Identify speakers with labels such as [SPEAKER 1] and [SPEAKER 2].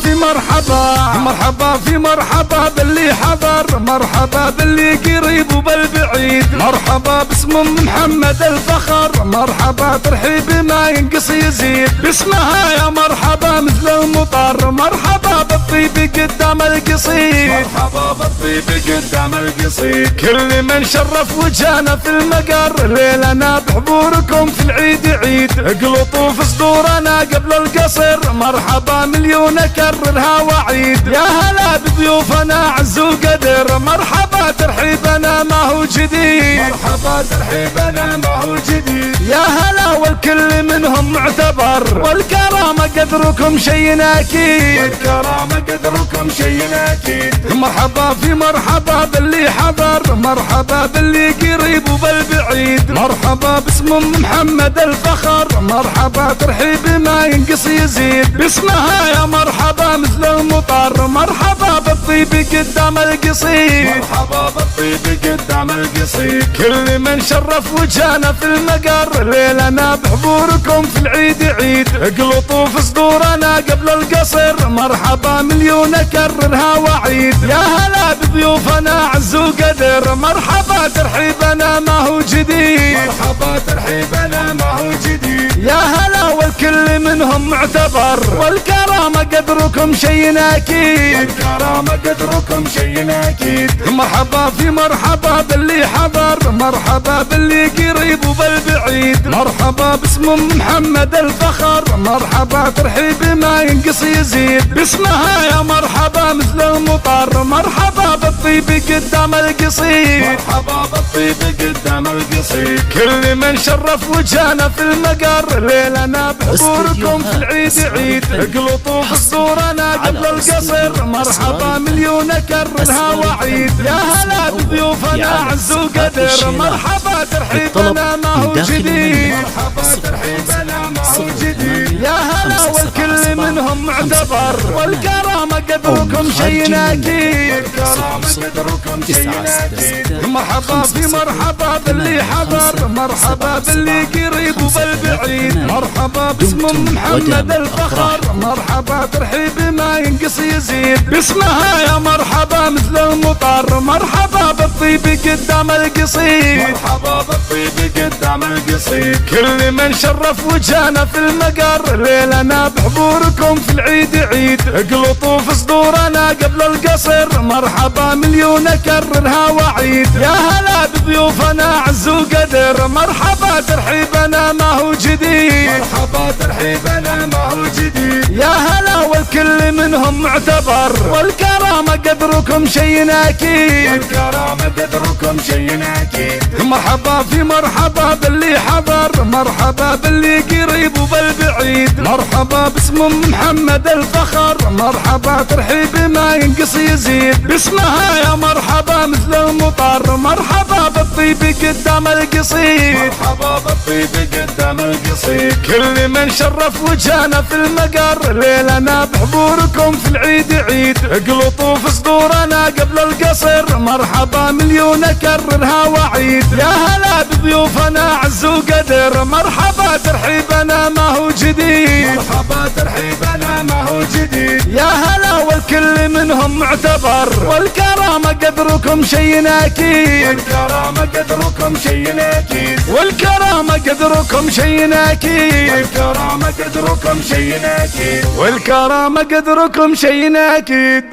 [SPEAKER 1] في مرحبا، مرحبا في مرحبا باللي حضر، مرحبا باللي قريب وبالبعيد، مرحبا باسم محمد الفخر، مرحبا ترحيب ما ينقص يزيد، باسمها يا مرحبا مثل المطر، مرحبا بالطيب قدام القصيد، مرحبا بالطيب قدام القصيد، كل من شرف وجهنا في المقر، ليلنا بحضوركم في العيد عيد، اقلطوا في صدورنا قبل القصر، مرحبا مليون اكررها وعيد، يا هلا بضيوفنا عز وقدر، مرحبا ترحيبنا ما هو جديد، مرحبا ترحيبنا ما هو جديد، يا هلا والكل منهم معتبر، والكرامة قدركم شيء اكيد، والكرامة قدركم شيء اكيد، مرحبا في مرحبا باللي حضر، مرحبا باللي قريب وبالبعيد، مرحبا باسم محمد الفخر، مرحبا ترحيب ما ينقص يزيد، باسمها يا مرحبا مثل المطر، مرحبا بالطيب قدام القصيد، مرحبا بالطيب قدام القصيد، كل من شرف وجهنا في المقر، ليلنا بحضوركم في العيد عيد، اقلطوا في صدورنا قبل القصر، مرحبا مليون اكررها وعيد، يا هلا بضيوفنا عز وقدر، مرحبا ترحيبنا ما هو جديد، مرحبا ترحيبنا ما هو جديد، يا هلا والكل منهم معتبر، والكرامة قدركم شيء اكيد، والكرامة قدركم شيء اكيد، مرحبا في مرحبا باللي حضر، مرحبا باللي قريب وبالبعيد، مرحبا باسم محمد الفخر، مرحبا ترحيب ما ينقص يزيد، باسمها يا مرحبا مثل المطر، مرحبا بالطيب قدام القصيد، مرحبا بالطيب قدام القصيد، كل من شرف وجهنا في المقر، ليلنا بحضوركم في العيد عيد، اقلطوا في صدورنا قبل القصر، مرحبا مليون اكررها وعيد، يا هلا بضيوفنا عز وقدر، مرحبا ترحيبنا ما هو جديد، مرحبا ترحيبنا ما هو جديد، يا هلا والكل منهم معتبر، والكرامة قدركم شيء اكيد، والكرامة قدركم شيء اكيد، مرحبا في مرحبا باللي حضر، مرحبا باللي قريب وبالبعيد، مرحبا باسم محمد الفخر، مرحبا ترحيب ما ينقص يزيد، باسمها يا مرحبا مثل المطر، مرحبا بالطيب قدام القصيد، مرحبا بالطيب قدام القصيد، كل من شرف وجهنا في المقر، ليلنا بحضوركم في العيد عيد، اقلطوا في صدورنا قبل القصر، مرحبا مليون اكررها وعيد، يا هلا بضيوفنا عز وقدر، مرحبا ترحيبنا ما هو جديد، مرحبا ترحيبنا ما هو جديد، يا هلا والكل منهم معتبر، والكرامة قدركم شيء اكيد، والكرامة قدركم شيء اكيد، مرحبا في مرحبا باللي حضر، مرحبا باللي قريب وبالبعيد، مرحبا باسم محمد الفخر، مرحبا ترحيب ما ينقص يزيد، باسمها يا مرحبا مثل المطر، مرحبا بالطيب قدام القصيد، مرحبا بالطيب قدام القصيد، كل من شرف وجهنا في المقر، ليلنا بحضوركم في العيد عيد، اقلطوا في صدورنا قبل القصر، مرحبا مليون اكررها وعيد، يا هلا بضيوفنا عز وقدر، مرحبا ترحيبنا ما هو جديد، مرحبا ترحيبنا ما هو جديد، يا هلا والكل منهم معتبر، والكرامة قدركم شيء اكيد، والكرامة قدركم شيء اكيد، والكرامة قدركم شيء اكيد، والكرامة قدركم شيء اكيد، والكرامة قدركم شيء اكيد.